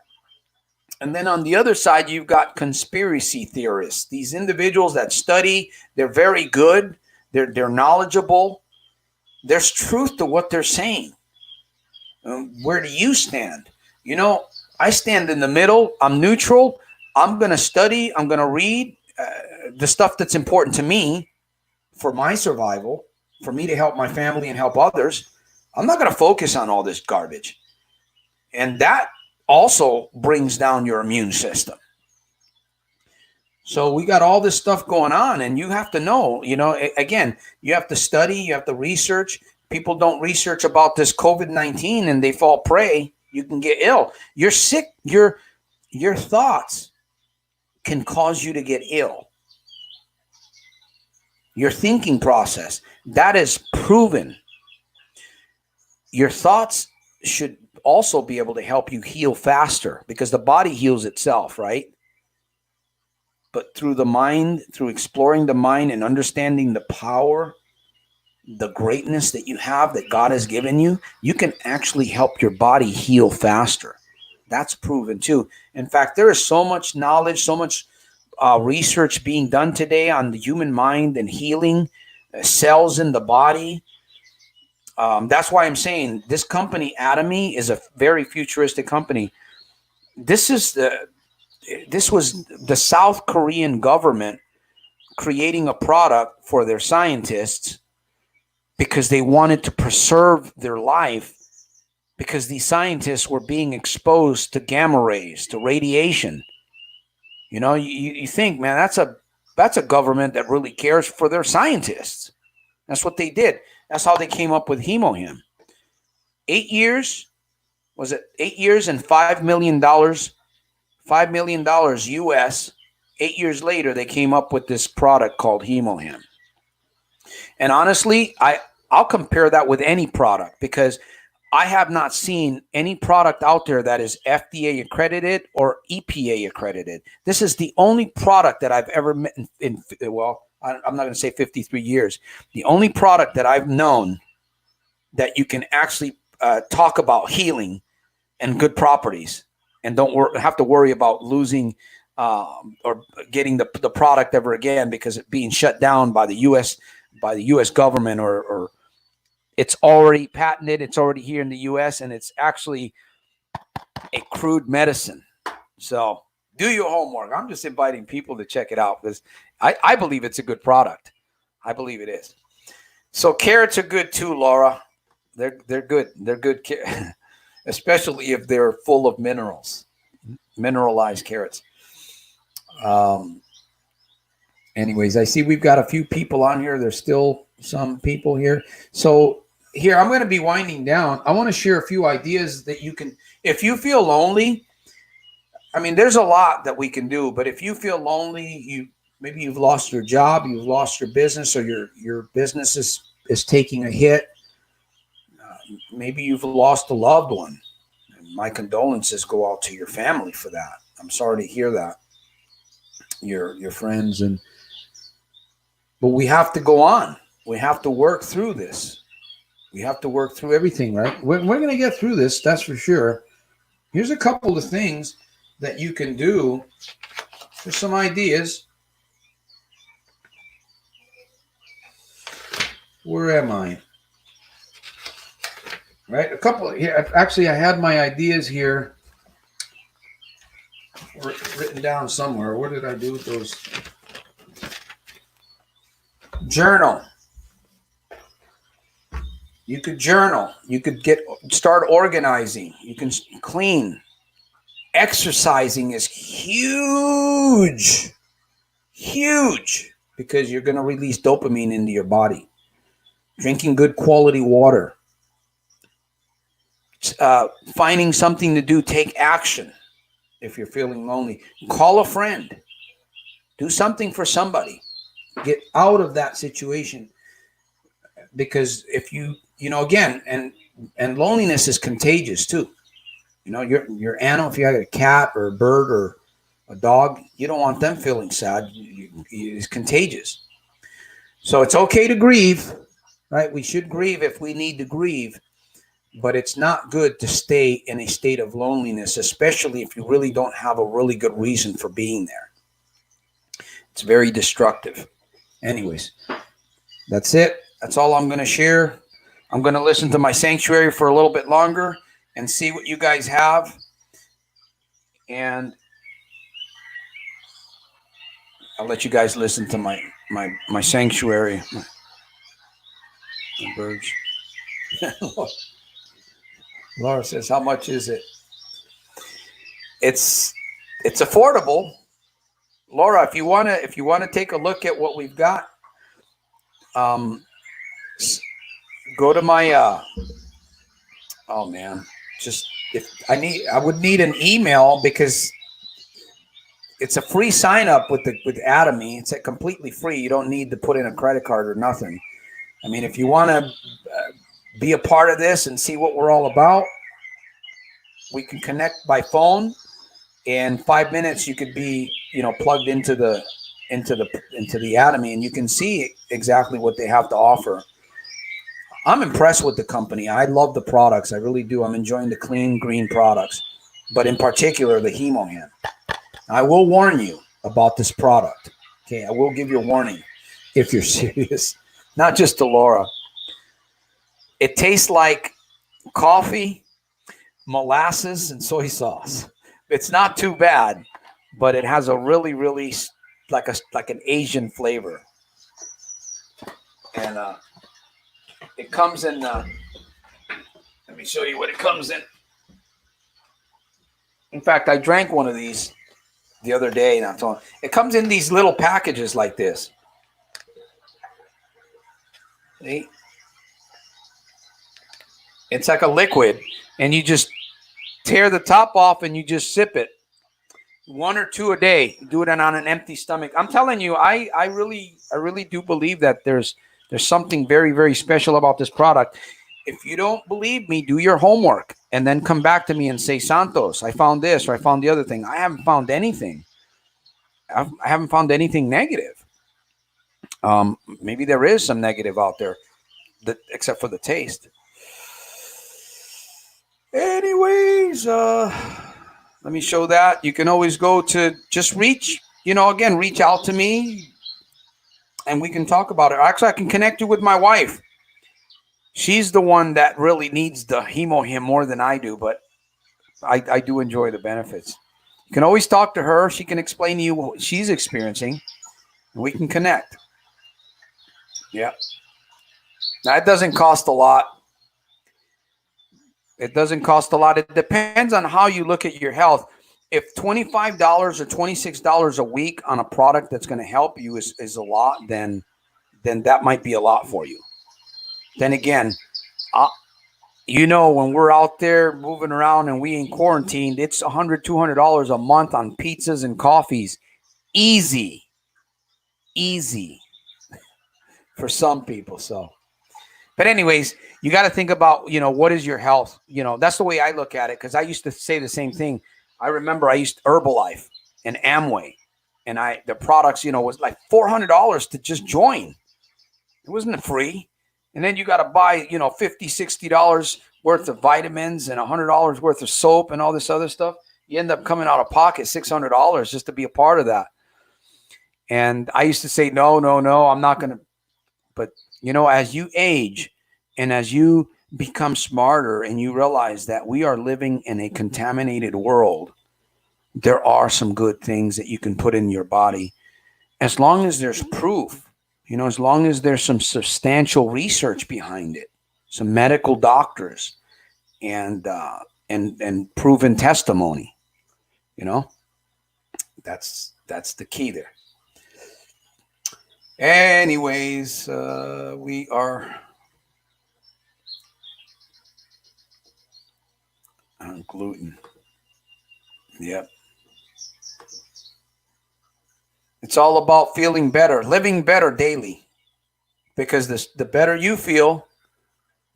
And then on the other side, you've got conspiracy theorists. These individuals that study, they're very good. They're knowledgeable. There's truth to what they're saying. Where do you stand? I stand in the middle. I'm neutral. I'm going to study. I'm going to read the stuff that's important to me for my survival, for me to help my family and help others. I'm not going to focus on all this garbage. And that also brings down your immune system. So we got all this stuff going on, and you have to know, again, you have to study, you have to research. People don't research about this COVID-19 and they fall prey. You can get ill. You're sick. Your thoughts can cause you to get ill. Your thinking process, that is proven. Your thoughts should also be able to help you heal faster, because the body heals itself, right? But through the mind, through exploring the mind and understanding the power, the greatness that you have, that God has given you, you can actually help your body heal faster. That's proven too. In fact, there is so much knowledge, so much research being done today on the human mind and healing cells in the body. That's why I'm saying this company, Atomy, is a very futuristic company. This was the South Korean government creating a product for their scientists because they wanted to preserve their life, because these scientists were being exposed to gamma rays, to radiation. You think, man, that's a government that really cares for their scientists. That's what they did. That's how they came up with Hemohim. 8 years, was it 8 years and $5 million? $5 million US. 8 years later, they came up with this product called Hemohim. And honestly, I'll compare that with any product, because I have not seen any product out there that is FDA accredited or EPA accredited. This is the only product that I've ever met I'm not going to say 53 years. The only product that I've known that you can actually talk about healing and good properties, and don't have to worry about losing or getting the product ever again because it being shut down by the U.S. government, or it's already patented. It's already here in the U.S. and it's actually a crude medicine. So do your homework. I'm just inviting people to check it out because I believe it's a good product. I believe it is. So carrots are good too, Laura. They're good. They're good, especially if they're full of minerals, mineralized carrots. Anyways, I see we've got a few people on here. There's still some people here. So here, I'm going to be winding down. I want to share a few ideas that you can, if you feel lonely, I mean, there's a lot that we can do, but if you feel lonely, maybe you've lost your job, you've lost your business, or your business is taking a hit. Maybe you've lost a loved one. My condolences go out to your family for that. I'm sorry to hear that. Your friends, but we have to go on. We have to work through this. We have to work through everything, right? We're going to get through this, that's for sure. Here's a couple of things that you can do. There's some ideas. Where am I? Right, a couple here. Actually, I had my ideas here written down somewhere. What did I do with those? Journal. You could journal. You could start organizing. You can clean. Exercising is huge, because you're going to release dopamine into your body. Drinking good quality water. Finding something to do. Take action. if you're feeling lonely. Call a friend. Do something for somebody. Get out of that situation, because if again, and loneliness is contagious too. Your animal, if you have a cat or a bird or a dog, you don't want them feeling sad. It's contagious. So it's okay to grieve, right? We should grieve if we need to grieve, but it's not good to stay in a state of loneliness, especially if you really don't have a really good reason for being there. It's very destructive. Anyways, that's it. That's all I'm going to share. I'm going to listen to my sanctuary for a little bit longer and see what you guys have. And I'll let you guys listen to my sanctuary. My birds. Laura says, how much is it? It's affordable. Laura, if you wanna take a look at what we've got, go to my oh man, just I would need an email, because it's a free sign up with Atomy. It's completely free. You don't need to put in a credit card or nothing. I mean, if you want to be a part of this and see what we're all about, we can connect by phone. In 5 minutes, you could be, plugged into the Atomy, and you can see exactly what they have to offer. I'm impressed with the company. I love the products. I really do. I'm enjoying the clean green products, but in particular, the HemoHand. I will warn you about this product. Okay, I will give you a warning if you're serious. Not just to Laura. It tastes like coffee, molasses, and soy sauce. It's not too bad, but it has a really, really like an Asian flavor. And it comes in. Let me show you what it comes in. In fact, I drank one of these the other day, and I'm telling you, it comes in these little packages like this. See? It's like a liquid, and you just tear the top off and you just sip it. 1 or 2 a day. Do it on an empty stomach. I'm telling you, I really do believe that there's something very, very special about this product. If you don't believe me, do your homework and then come back to me and say, Santos, I found this or I found the other thing. I haven't found anything. I haven't found anything negative. Maybe there is some negative out there, except for the taste. Anyways, let me show that. You can always go to just reach out to me and we can talk about it. Actually, I can connect you with my wife. She's the one that really needs the HemoHim more than I do, but I do enjoy the benefits. You can always talk to her. She can explain to you what she's experiencing, and we can connect. Yeah. Now, it doesn't cost a lot. It doesn't cost a lot. It depends on how you look at your health. If $25 or $26 a week on a product that's going to help you is a lot, then that might be a lot for you. Then again, when we're out there moving around and we in quarantine, it's $100, $200 a month on pizzas and coffees. Easy for some people. So, but anyways, you got to think about, what is your health? That's the way I look at it, because I used to say the same thing. I remember I used Herbalife and Amway, and the products, was like $400 to just join. It wasn't free. And then you got to buy, $50, $60 worth of vitamins and $100 worth of soap and all this other stuff. You end up coming out of pocket $600 just to be a part of that. And I used to say, no, I'm not going to. But, as you age and as you become smarter and you realize that we are living in a contaminated world, there are some good things that you can put in your body as long as there's proof. As long as there's some substantial research behind it, some medical doctors and proven testimony, that's the key there. Anyways, we are on gluten. Yep. It's all about feeling better, living better daily. Because the better you feel,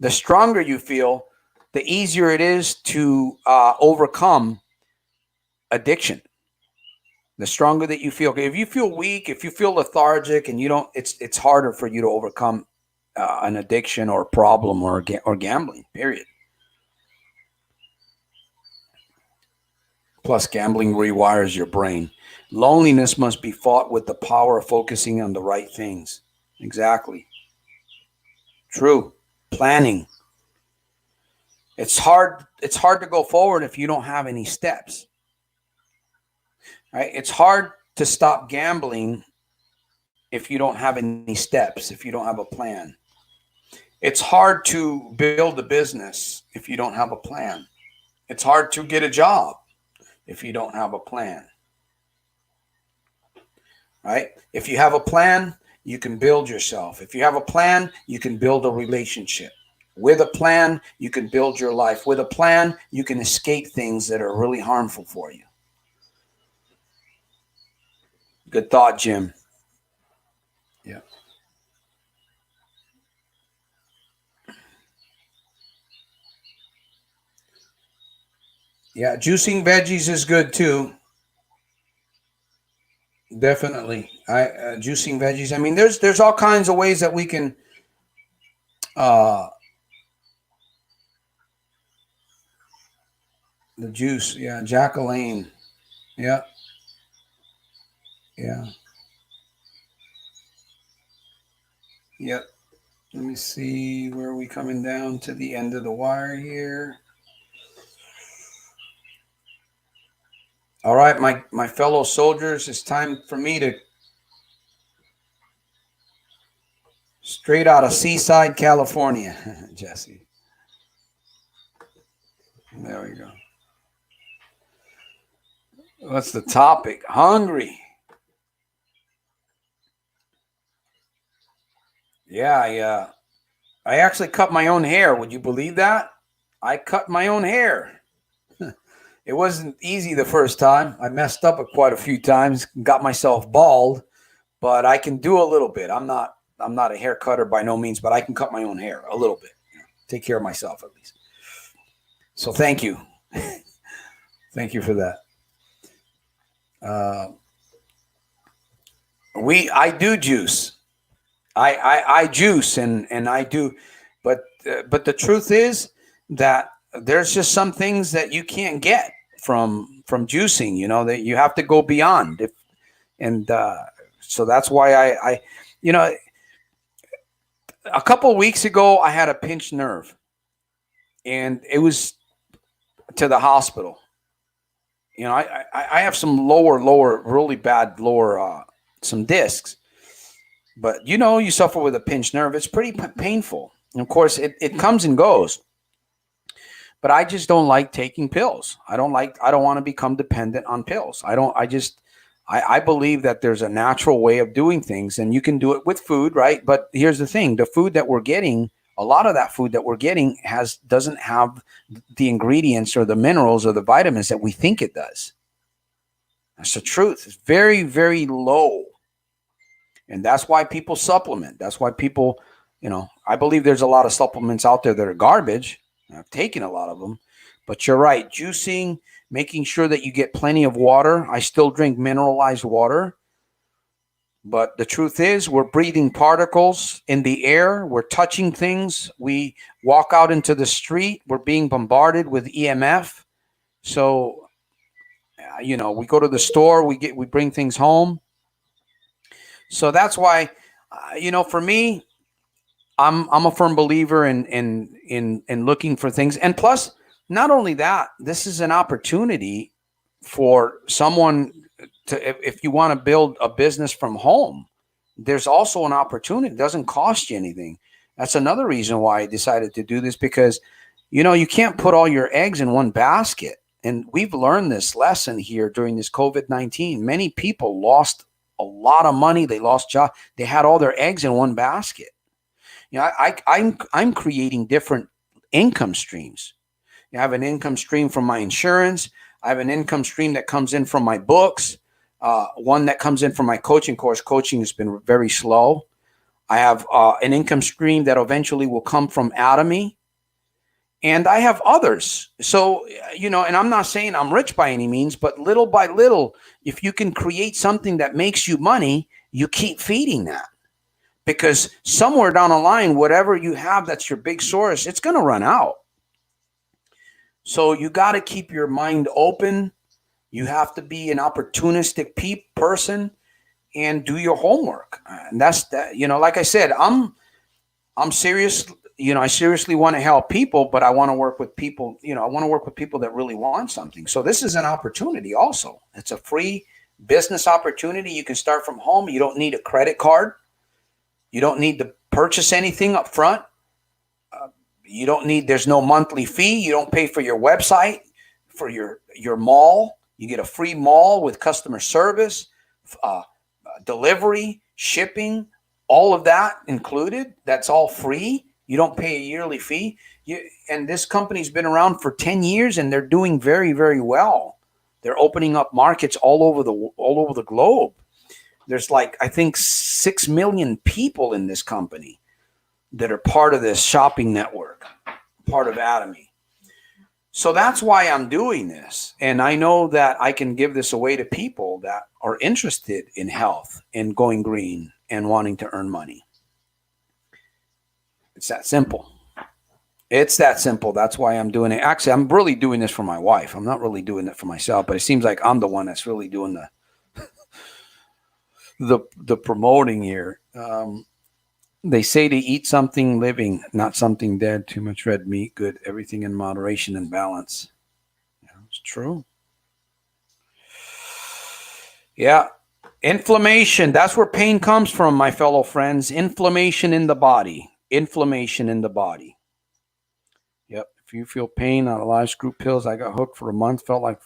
the stronger you feel, the easier it is to overcome addiction. The stronger that you feel. If you feel weak, if you feel lethargic, and you don't, it's harder for you to overcome an addiction or a problem or gambling. Period. Plus, gambling rewires your brain. Loneliness must be fought with the power of focusing on the right things. Exactly. True. Planning. It's hard. It's hard to go forward if you don't have any steps. Right? It's hard to stop gambling if you don't have any steps, if you don't have a plan. It's hard to build a business if you don't have a plan. It's hard to get a job if you don't have a plan. Right? If you have a plan, you can build yourself. If you have a plan, you can build a relationship. With a plan, you can build your life. With a plan, you can escape things that are really harmful for you. Good thought, Jim. Yeah. Yeah, juicing veggies is good too. Definitely. Juicing veggies. I mean, there's all kinds of ways that we can uh the juice. Yeah, Jacqueline. Yeah, yeah. Yep. Let me see, where are we coming down to the end of the wire here? All right, my fellow soldiers, it's time for me to straight out of Seaside, California. Jesse. There we go. What's the topic? Hungry. Yeah, yeah. I actually cut my own hair. Would you believe that? I cut my own hair. It wasn't easy the first time. I messed up quite a few times, got myself bald, but I can do a little bit. I'm not a hair cutter by no means, but I can cut my own hair a little bit. Take care of myself at least. So thank you. Thank you for that. Uh, I do juice. I juice and I do, but the truth is that there's just some things that you can't get from juicing. You know that you have to go beyond. And so that's why I you know a couple of weeks ago I had a pinched nerve, and it was to the hospital. You know I have some lower really bad lower some discs. But you suffer with a pinched nerve. It's pretty painful. And of course, it comes and goes. But I just don't like taking pills. I don't want to become dependent on pills. I believe that there's a natural way of doing things, and you can do it with food, right? But here's the thing: the food that we're getting, a lot of that food that we're getting doesn't have the ingredients or the minerals or the vitamins that we think it does. That's the truth. It's very, very low. And that's why people supplement. That's why people, I believe there's a lot of supplements out there that are garbage. I've taken a lot of them. But you're right. Juicing, making sure that you get plenty of water. I still drink mineralized water. But the truth is, we're breathing particles in the air. We're touching things. We walk out into the street. We're being bombarded with EMF. So, we go to the store. We bring things home. So that's why, for me, I'm a firm believer in looking for things. And plus, not only that, this is an opportunity for someone to, if you want to build a business from home, there's also an opportunity. It doesn't cost you anything. That's another reason why I decided to do this, because, you can't put all your eggs in one basket. And we've learned this lesson here during this COVID-19. Many people lost a lot of money. They lost jobs. They had all their eggs in one basket. I'm creating different income streams. I have an income stream from my insurance. I have an income stream that comes in from my books. one that comes in from my coaching course. Coaching has been very slow. I have an income stream that eventually will come from Atomy. And I have others. So, and I'm not saying I'm rich by any means, but little by little, if you can create something that makes you money, you keep feeding that. Because somewhere down the line, whatever you have that's your big source, it's going to run out. So you got to keep your mind open. You have to be an opportunistic person and do your homework. And that's that. Like I said, I'm serious. I seriously want to help people, but I want to work with people. I want to work with people that really want something. So this is an opportunity also. It's a free business opportunity. You can start from home. You don't need a credit card. You don't need to purchase anything up front. There's no monthly fee. You don't pay for your website, for your mall. You get a free mall with customer service, delivery, shipping, all of that included. That's all free. You don't pay a yearly fee. And this company's been around for 10 years and they're doing very, very well. They're opening up markets all over the globe. There's I think 6 million people in this company that are part of this shopping network, part of Atomy. So that's why I'm doing this. And I know that I can give this away to people that are interested in health and going green and wanting to earn money. It's that simple. It's that simple. That's why I'm doing it. Actually, I'm really doing this for my wife. I'm not really doing it for myself, but it seems like I'm the one that's really doing the promoting here. They say to eat something living, not something dead. Too much red meat, good. Everything in moderation and balance. Yeah, it's true. Yeah. Inflammation. That's where pain comes from, my fellow friends. Inflammation in the body. Inflammation in the body. Yep. If you feel pain on a lot of screw pills, I got hooked for a month. Felt like,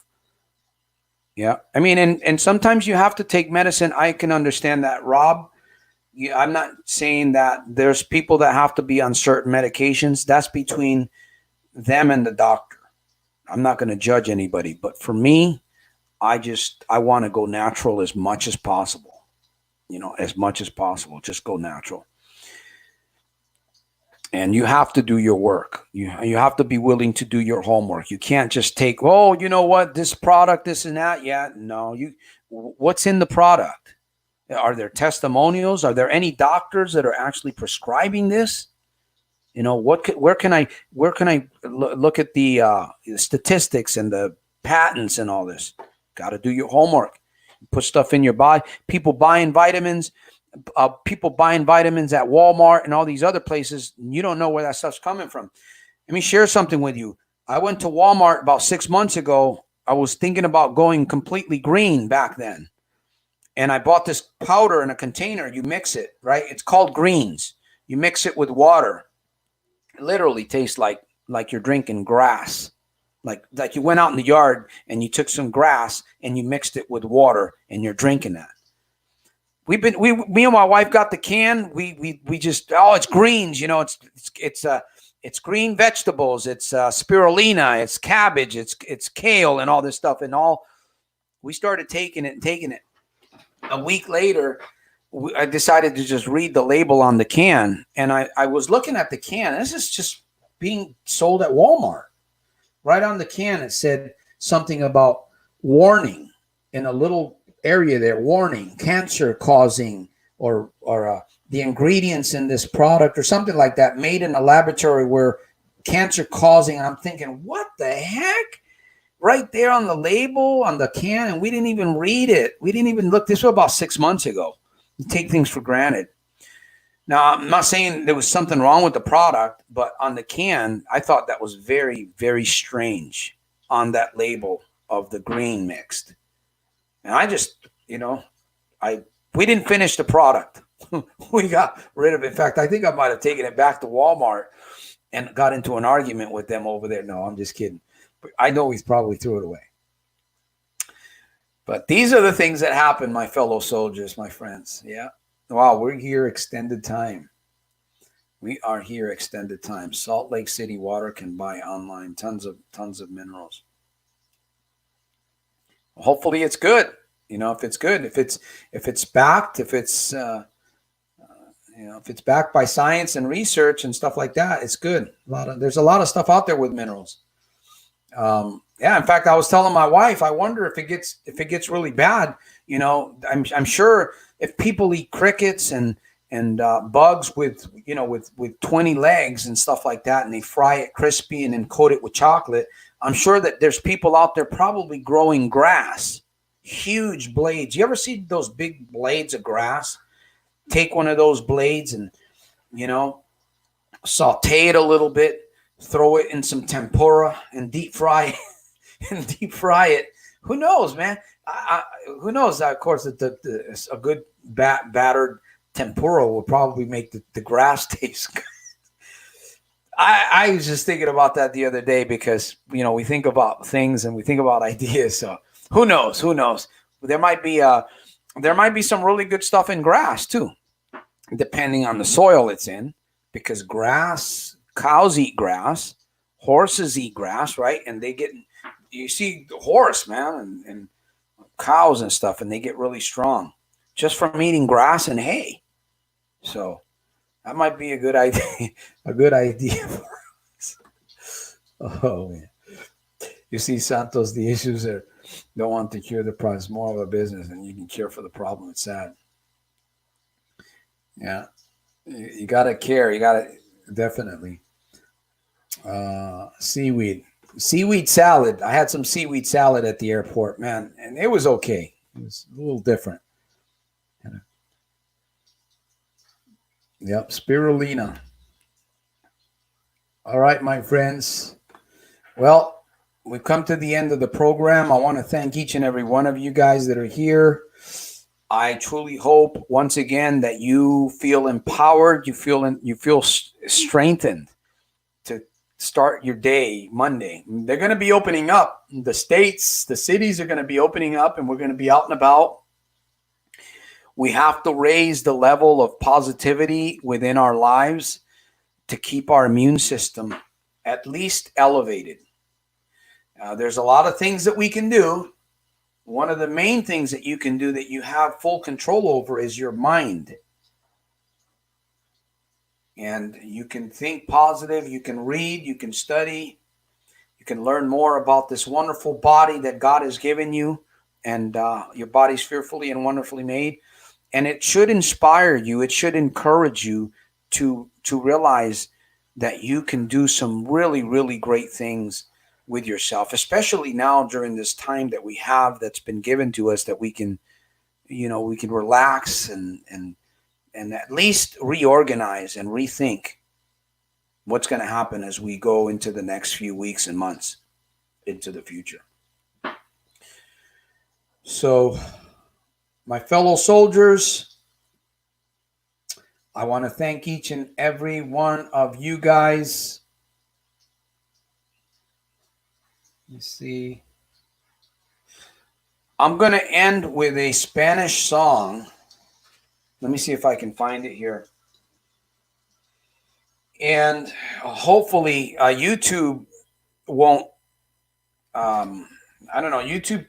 yeah. I mean, and sometimes you have to take medicine. I can understand that, Rob. I'm not saying that there's people that have to be on certain medications. That's between them and the doctor. I'm not going to judge anybody. But for me, I want to go natural as much as possible. As much as possible. Just go natural. And you have to do your work. You have to be willing to do your homework. You can't just take, you know what, this product, this and that. Yeah, no. What's in the product? Are there testimonials? Are there any doctors that are actually prescribing this? Where can I look at the statistics and the patents and all this? Got to do your homework. Put stuff in your body. People buying vitamins at Walmart and all these other places. You don't know where that stuff's coming from. Let me share something with you. I went to Walmart about 6 months ago. I was thinking about going completely green back then. And I bought this powder in a container. You mix it, right? It's called greens. You mix it with water. It literally tastes like you're drinking grass. Like you went out in the yard and you took some grass and you mixed it with water and you're drinking that. Me and my wife got the can. We just, it's greens. It's green vegetables. It's spirulina. It's cabbage. It's kale and all this stuff. And we started taking it. A week later, I decided to just read the label on the can. And I was looking at the can. This is just being sold at Walmart. Right on the can, it said something about warning in a little area there. Warning, cancer causing or the ingredients in this product or something like that made in a laboratory where cancer causing. And I'm thinking, what the heck? Right there on the label, on the can, and we didn't even read it. We didn't even look. This was about 6 months ago. You take things for granted. Now, I'm not saying there was something wrong with the product, but on the can, I thought that was very, very strange on that label of the green mixed. And I just, we didn't finish the product. We got rid of it. In fact, I think I might have taken it back to Walmart and got into an argument with them over there. No, I'm just kidding. But I know he's probably threw it away. But these are the things that happen, my fellow soldiers, my friends. Yeah. Wow, we're here extended time. We are here extended time. Salt Lake City water can buy online. Tons of minerals. Hopefully it's good. You know, if it's good, if it's backed, if it's if it's backed by science and research and stuff like that, it's good. There's a lot of stuff out there with minerals. Yeah, in fact, I was telling my wife, I wonder if it gets really bad. You know, I'm sure if people eat crickets and bugs with with 20 legs and stuff like that, and they fry it crispy and then coat it with chocolate, I'm sure that there's people out there probably growing grass, huge blades. You ever see those big blades of grass? Take one of those blades and saute it a little bit, throw it in some tempura and deep fry it. And deep fry it. Who knows, man? Who knows? Of course, a good battered tempura will probably make the grass taste good. I was just thinking about that the other day because we think about things and we think about ideas. So who knows? Who knows? There might be some really good stuff in grass too, depending on the soil it's in. Because cows eat grass, horses eat grass, right? And you see the horse, man, and cows and stuff, and they get really strong just from eating grass and hay. So that might be a good idea. A good idea for us. Oh man, you see, Santos, the issues are don't want to cure the problem. It's more of a business, and you can cure for the problem. It's sad. Yeah, you gotta care. You gotta definitely seaweed salad. I had some seaweed salad at the airport, man, and it was okay. It was a little different. Yep, spirulina. All right, my friends. Well, we've come to the end of the program. I want to thank each and every one of you guys that are here. I truly hope once again that you feel empowered, you feel strengthened to start your day Monday. They're going to be opening up. The states, the cities are going to be opening up, and we're going to be out and about. We have to raise the level of positivity within our lives to keep our immune system at least elevated. There's a lot of things that we can do. One of the main things that you can do that you have full control over is your mind. And you can think positive, you can read, you can study, you can learn more about this wonderful body that God has given you. And your body's fearfully and wonderfully made. And it should inspire you. It should encourage you to realize that you can do some really, really great things with yourself, especially now during this time that we have that's been given to us, that we can relax and at least reorganize and rethink what's going to happen as we go into the next few weeks and months into the future. So, my fellow soldiers, I want to thank each and every one of you guys. Let's see. I'm going to end with a Spanish song. Let me see if I can find it here. And hopefully YouTube won't, I don't know, YouTube,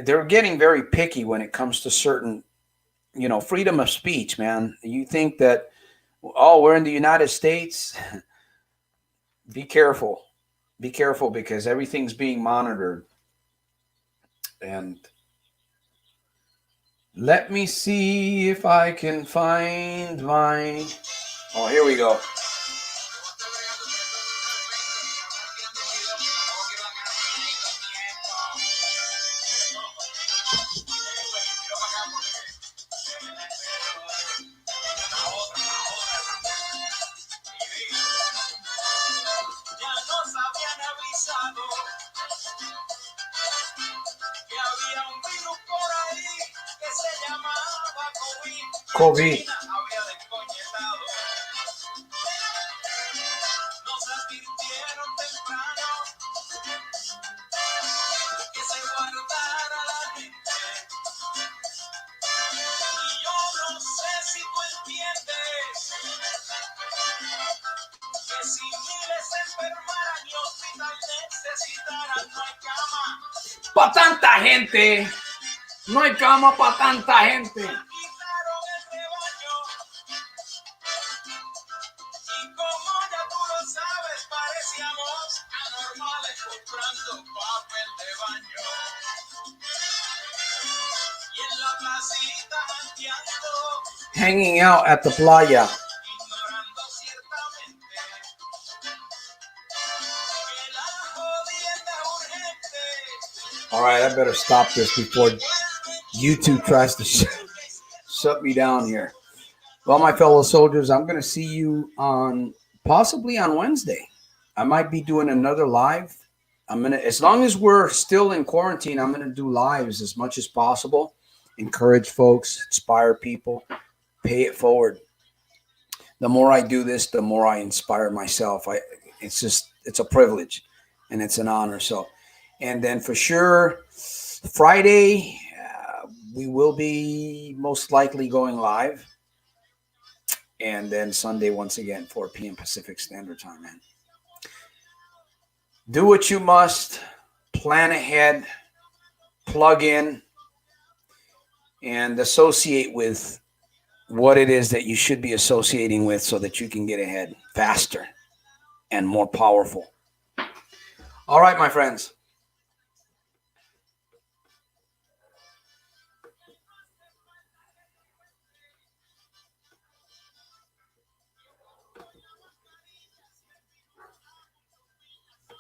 they're getting very picky when it comes to certain, freedom of speech, man. You think that, we're in the United States. Be careful. Be careful because everything's being monitored. And let me see if I can find my... Oh, here we go. COVID. Pa' tanta gente No hay cama para tanta gente. Hanging out at the playa. All right, I better stop this before YouTube tries to shut me down here. Well, my fellow soldiers, I'm going to see you on possibly on Wednesday. I might be doing another live. As long as we're still in quarantine, I'm gonna do lives as much as possible. Encourage folks, inspire people, pay it forward. The more I do this, the more I inspire myself. It's a privilege, and it's an honor. So, and then for sure, Friday we will be most likely going live, and then Sunday once again 4 p.m. Pacific Standard Time. Man, do what you must. Plan ahead, plug in, and associate with what it is that you should be associating with so that you can get ahead faster and more powerful. All right, my friends.